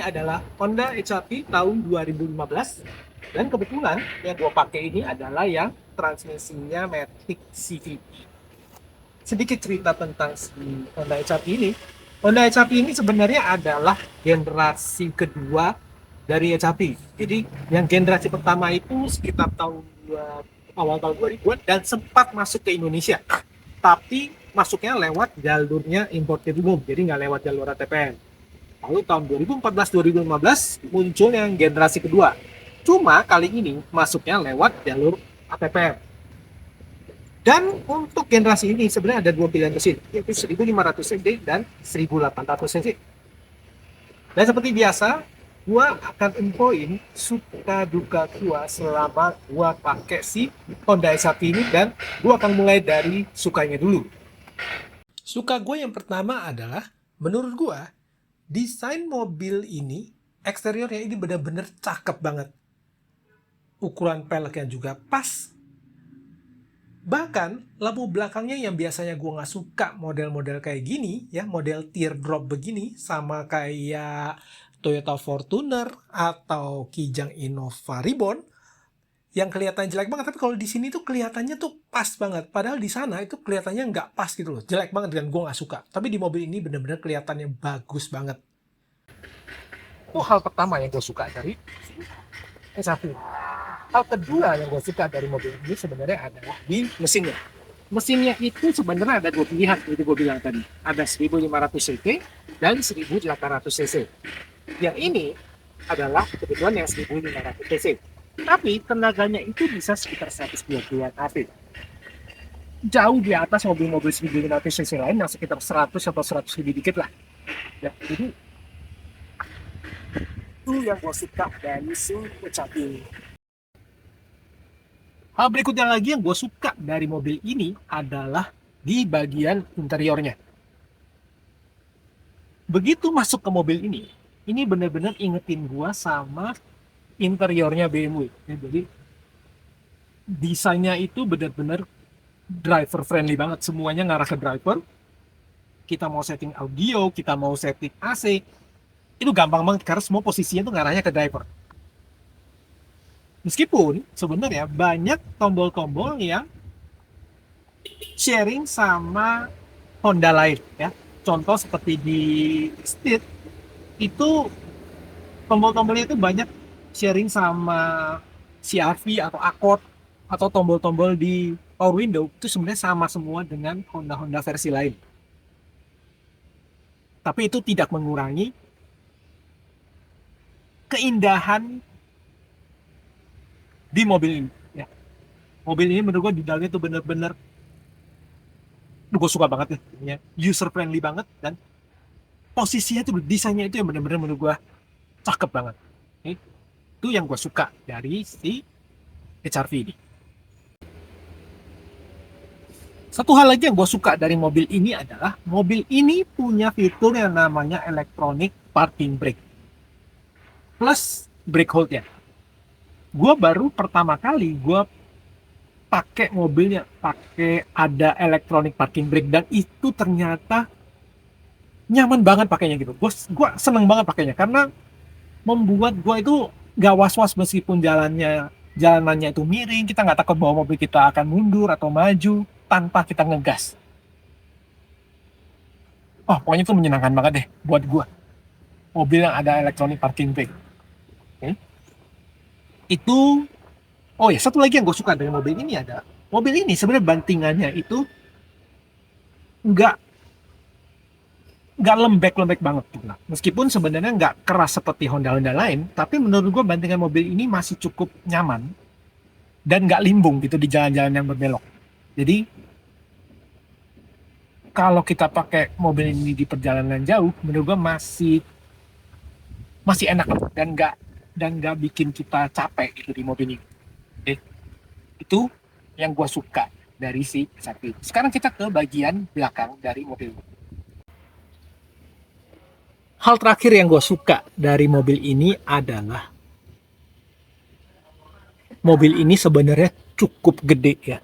adalah Honda HRV tahun 2015 dan kebetulan yang gue pakai ini adalah yang transmisinya Matic CVT. Sedikit cerita tentang si Honda HRV ini. Honda HRV ini sebenarnya adalah generasi kedua dari HRV. Jadi yang generasi pertama itu sekitar awal tahun 2000-an dan sempat masuk ke Indonesia. Tapi masuknya lewat jalurnya imported umum, jadi nggak lewat jalur ATPN. Lalu tahun 2014-2015 muncul yang generasi kedua. Cuma kali ini masuknya lewat jalur ATPM. Dan untuk generasi ini sebenarnya ada dua pilihan mesin, yaitu 1500 cc dan 1800 cc. Dan seperti biasa, gua akan infoin suka duka gua selama gua pakai si Honda HRV ini, dan gua akan mulai dari sukanya dulu. Suka gue yang pertama adalah, menurut gua desain mobil ini, eksteriornya ini benar-benar cakep banget. Ukuran peleknya juga pas. Bahkan lampu belakangnya yang biasanya gue nggak suka model-model kayak gini, ya model teardrop begini, sama kayak Toyota Fortuner atau Kijang Innova Reborn, yang kelihatan jelek banget. Tapi kalau di sini tuh kelihatannya tuh pas banget. Padahal di sana itu kelihatannya nggak pas gitu loh, jelek banget dan gue nggak suka. Tapi di mobil ini benar-benar kelihatannya bagus banget. Itu hal pertama yang gue suka dari HRV. Hal kedua yang gue suka dari mobil ini sebenarnya adalah di mesinnya. Mesinnya itu sebenarnya ada dua pilihan, seperti gue bilang tadi. Ada 1500 cc dan 1800 cc. Yang ini adalah kebetulan yang 1500 cc. Tapi tenaganya itu bisa sekitar 120-an AC. Jauh di atas mobil-mobil 1500 cc lain yang sekitar 100 atau 100 lebih dikit lah. Ya, jadi itu yang gue suka dari si HRV ini. Hal berikutnya lagi yang gue suka dari mobil ini adalah di bagian interiornya. Begitu masuk ke mobil ini benar-benar ingetin gue sama interiornya BMW. Ya, jadi desainnya itu benar-benar driver friendly banget. Semuanya ngarah ke driver. Kita mau setting audio, kita mau setting AC, itu gampang banget karena semua posisinya tuh ngarahnya ke driver. Meskipun sebenarnya banyak tombol-tombol yang sharing sama Honda lain ya. Contoh seperti di Steed itu tombol-tombolnya itu banyak sharing sama CR-V atau Accord, atau tombol-tombol di power window itu sebenarnya sama semua dengan Honda versi lain. Tapi itu tidak mengurangi keindahan di mobil ini ya. Mobil ini menurut gue di dalamnya tuh bener-bener gue suka banget ya, user friendly banget, dan posisinya tuh desainnya itu yang bener-bener menurut gue cakep banget. Itu yang gue suka dari si HRV ini. Satu hal lagi yang gue suka dari mobil ini adalah mobil ini punya fitur yang namanya electronic parking brake plus brake hold-nya. Gue baru pertama kali gue pakai mobilnya pakai ada electronic parking brake, dan itu ternyata nyaman banget pakainya gitu. Gue seneng banget pakainya karena membuat gue itu gak was-was meskipun jalanannya itu miring. Kita nggak takut bahwa mobil kita akan mundur atau maju tanpa kita ngegas. Oh, pokoknya itu menyenangkan banget deh buat gue, mobil yang ada electronic parking brake. Itu, oh ya, satu lagi yang gue suka dari mobil ini ada, mobil ini sebenarnya bantingannya itu nggak lembek banget gitu lah. Meskipun sebenarnya nggak keras seperti Honda lain, tapi menurut gue bantingan mobil ini masih cukup nyaman dan nggak limbung gitu di jalan-jalan yang berbelok. Jadi kalau kita pakai mobil ini di perjalanan jauh, menurut gue masih enak dan nggak bikin kita capek gitu di mobil ini. Itu yang gue suka dari si HRV. Sekarang kita ke bagian belakang dari mobil. Hal terakhir yang gue suka dari mobil ini adalah mobil ini sebenarnya cukup gede ya.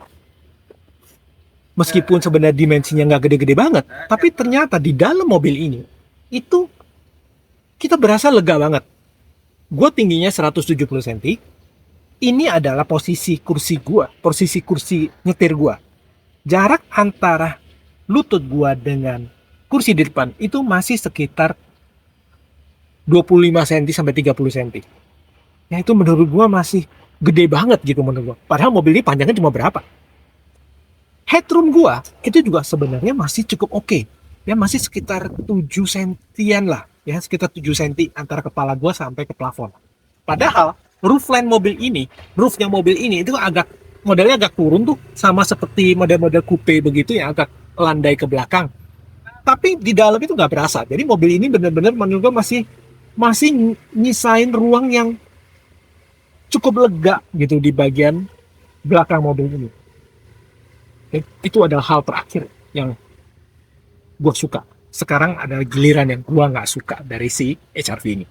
Meskipun sebenarnya dimensinya nggak gede-gede banget, tapi ternyata di dalam mobil ini itu kita berasa lega banget. Gue tingginya 170 cm. Ini adalah posisi kursi gue, posisi kursi nyetir gue. Jarak antara lutut gue dengan kursi di depan itu masih sekitar 25 cm sampai 30 cm. Ya itu menurut gue masih gede banget gitu menurut gue. Padahal mobil ini panjangnya cuma berapa? Headroom gue itu juga sebenarnya masih cukup oke. Ya masih sekitar 7 sentian lah. Ya sekitar 7 senti antara kepala gue sampai ke plafon. Padahal roofline mobil ini, roofnya mobil ini itu agak modelnya agak turun tuh, sama seperti model-model coupe begitu yang agak landai ke belakang. Tapi di dalam itu nggak berasa. Jadi mobil ini benar-benar menurut gue masih masih nyisain ruang yang cukup lega gitu di bagian belakang mobil ini. Itu adalah hal terakhir yang gue suka. Sekarang ada giliran yang gue nggak suka dari si HR-V ini.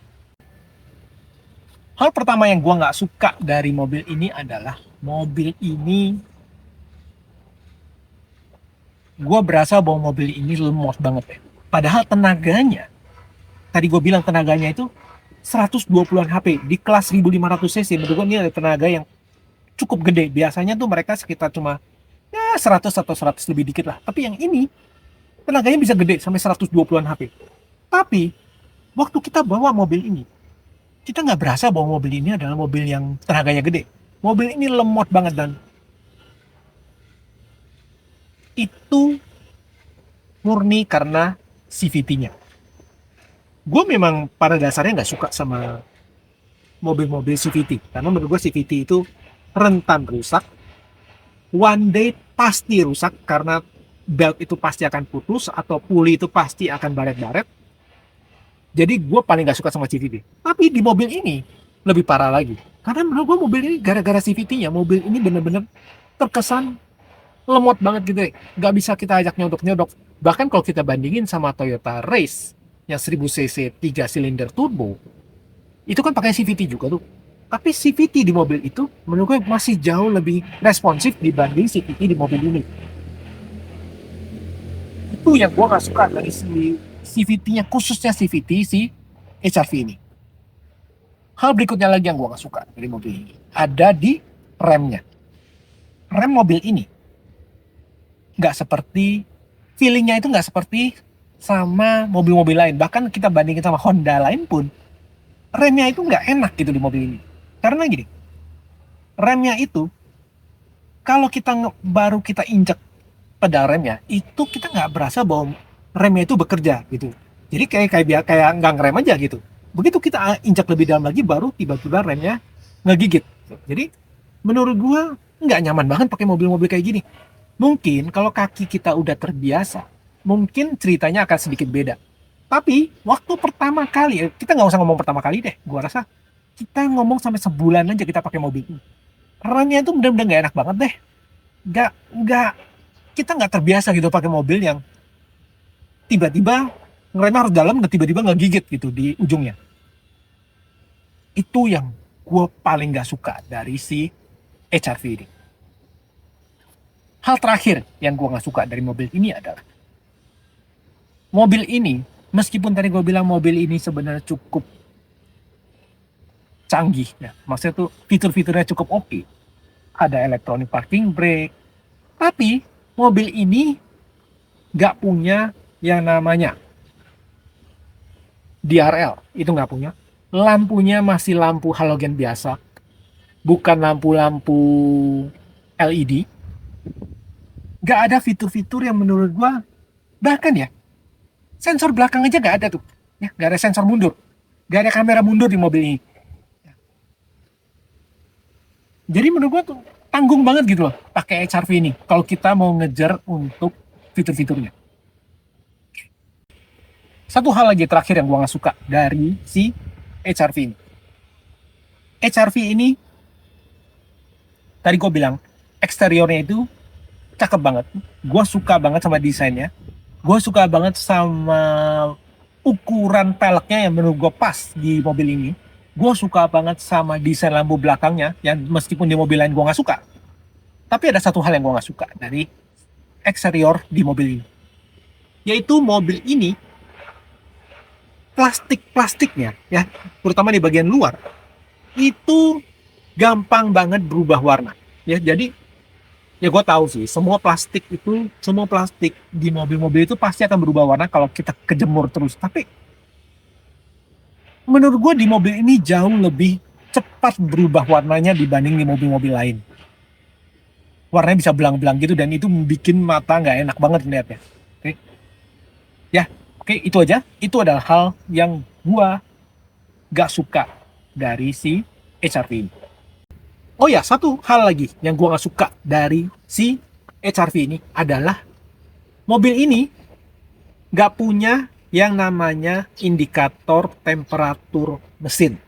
Hal pertama yang gue nggak suka dari mobil ini adalah mobil ini, gue berasa bahwa mobil ini lemot banget ya. Padahal tenaganya, tadi gue bilang tenaganya itu 120-an HP di kelas 1500 cc. Menurut gue ini ada tenaga yang cukup gede. Biasanya tuh mereka sekitar cuma ya 100 atau 100 lebih dikit lah. Tapi yang ini tenaganya bisa gede sampai 120-an HP. Tapi waktu kita bawa mobil ini, kita nggak berasa bahwa mobil ini adalah mobil yang tenaganya gede. Mobil ini lemot banget dan itu murni karena CVT-nya. Gue memang pada dasarnya nggak suka sama mobil-mobil CVT. Karena menurut gue CVT itu rentan rusak. One day pasti rusak karena belt itu pasti akan putus atau puli itu pasti akan baret-baret. Jadi gue paling gak suka sama CVT. Tapi di mobil ini lebih parah lagi. Karena menurut gue mobil ini gara-gara CVT-nya, mobil ini bener-bener terkesan lemot banget gitu. Gak bisa kita ajak nyodok-nyodok. Bahkan kalau kita bandingin sama Toyota Race yang 1000cc 3 silinder turbo, itu kan pakai CVT juga tuh. Tapi CVT di mobil itu menurut gue masih jauh lebih responsif dibanding CVT di mobil ini. Itu yang gue gak suka dari CVT-nya, khususnya CVT si HR-V ini. Hal berikutnya lagi yang gue gak suka dari mobil ini ada di remnya. Rem mobil ini gak seperti, feelingnya itu gak seperti sama mobil-mobil lain. Bahkan kita bandingin sama Honda lain pun, remnya itu gak enak gitu di mobil ini. Karena gini, remnya itu kalau kita baru kita injek pedal remnya, itu kita nggak berasa bahwa remnya itu bekerja gitu. Jadi kayak nggak ngerem aja gitu. Begitu kita injak lebih dalam lagi, baru tiba-tiba remnya ngegigit. Jadi menurut gua nggak nyaman banget pakai mobil-mobil kayak gini. Mungkin kalau kaki kita udah terbiasa, mungkin ceritanya akan sedikit beda. Tapi waktu pertama kali, kita nggak usah ngomong pertama kali deh. Gua rasa kita ngomong sampai sebulan aja kita pakai mobil ini. Remnya itu benar-benar nggak enak banget deh. Nggak, kita nggak terbiasa gitu pakai mobil yang tiba-tiba ngeremnya harus dalam dan tiba-tiba nggak gigit gitu di ujungnya. Itu yang gue paling nggak suka dari si HR-V ini. Hal terakhir yang gue nggak suka dari mobil ini adalah mobil ini, meskipun tadi gue bilang mobil ini sebenarnya cukup canggih, ya, maksudnya tuh fitur-fiturnya cukup oke. Ada electronic parking brake, tapi mobil ini nggak punya yang namanya DRL, itu nggak punya. Lampunya masih lampu halogen biasa, bukan lampu-lampu LED. Nggak ada fitur-fitur yang menurut gua, bahkan ya sensor belakang aja nggak ada tuh, ya nggak ada sensor mundur, nggak ada kamera mundur di mobil ini. Jadi menurut gua tuh tanggung banget gitu loh pakai HR-V ini kalau kita mau ngejar untuk fitur-fiturnya. Satu hal lagi terakhir yang gua nggak suka dari si HR-V ini. HR-V ini tadi gua bilang eksteriornya itu cakep banget. Gua suka banget sama desainnya. Gua suka banget sama ukuran peleknya yang menurut gua pas di mobil ini. Gue suka banget sama desain lampu belakangnya, yang meskipun di mobil lain gue nggak suka. Tapi ada satu hal yang gue nggak suka dari eksterior di mobil ini. Yaitu mobil ini plastiknya ya, terutama di bagian luar itu gampang banget berubah warna ya. Jadi ya gue tahu sih, semua plastik di mobil-mobil itu pasti akan berubah warna kalau kita kejemur terus. Tapi menurut gue di mobil ini jauh lebih cepat berubah warnanya dibanding di mobil-mobil lain. Warnanya bisa belang-belang gitu dan itu bikin mata nggak enak banget lihatnya. Oke, ya, oke itu aja. Itu adalah hal yang gue gak suka dari si HRV ini. Oh ya, satu hal lagi yang gue gak suka dari si HRV ini adalah mobil ini gak punya yang namanya indikator temperatur mesin.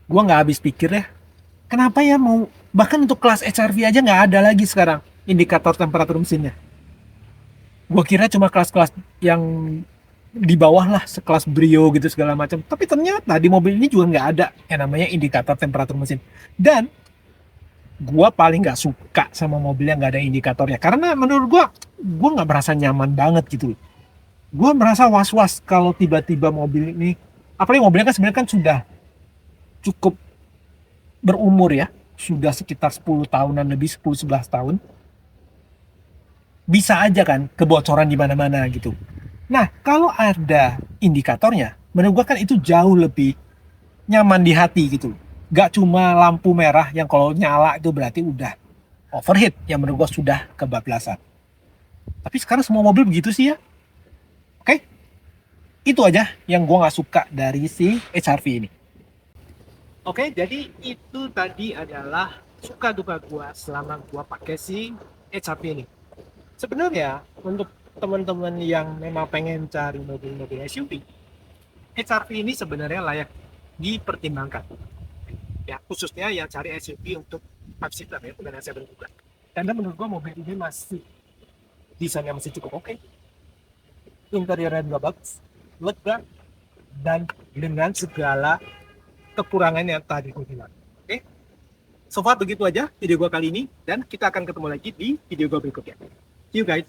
Gue gak habis pikir ya, kenapa ya mau, bahkan untuk kelas HRV aja gak ada lagi sekarang indikator temperatur mesinnya. Gue kira cuma kelas-kelas yang di bawah lah, sekelas Brio gitu segala macam. Tapi ternyata di mobil ini juga nggak ada yang namanya indikator temperatur mesin. Dan gue paling nggak suka sama mobil yang nggak ada indikatornya, karena menurut gue nggak merasa nyaman banget gitu. Gue merasa was-was kalau tiba-tiba mobil ini, apalagi mobilnya kan sebenarnya kan sudah cukup berumur ya, sudah sekitar 10 tahunan lebih, 10-11 tahun. Bisa aja kan kebocoran di mana-mana gitu. Nah, kalau ada indikatornya, menurut gua kan itu jauh lebih nyaman di hati gitu. Gak cuma lampu merah yang kalau nyala itu berarti udah overheat, yang menurut gua sudah kebablasan. Tapi sekarang semua mobil begitu sih ya. Oke, itu aja yang gua nggak suka dari si HRV ini. Oke, jadi itu tadi adalah suka duka gua selama gua pakai si HRV ini. Sebenarnya untuk teman-teman yang memang pengen cari mobil-mobil SUV, HRV ini sebenarnya layak dipertimbangkan. Ya, khususnya yang cari SUV untuk 5 seater ya, dan 7 juga. Karena menurut gua mobil ini masih desainnya masih cukup oke. Interiornya juga bagus, lega, dan dengan segala kekurangan yang tadi gue bilang. Oke, so far begitu aja video gua kali ini, dan kita akan ketemu lagi di video gua berikutnya. See you guys.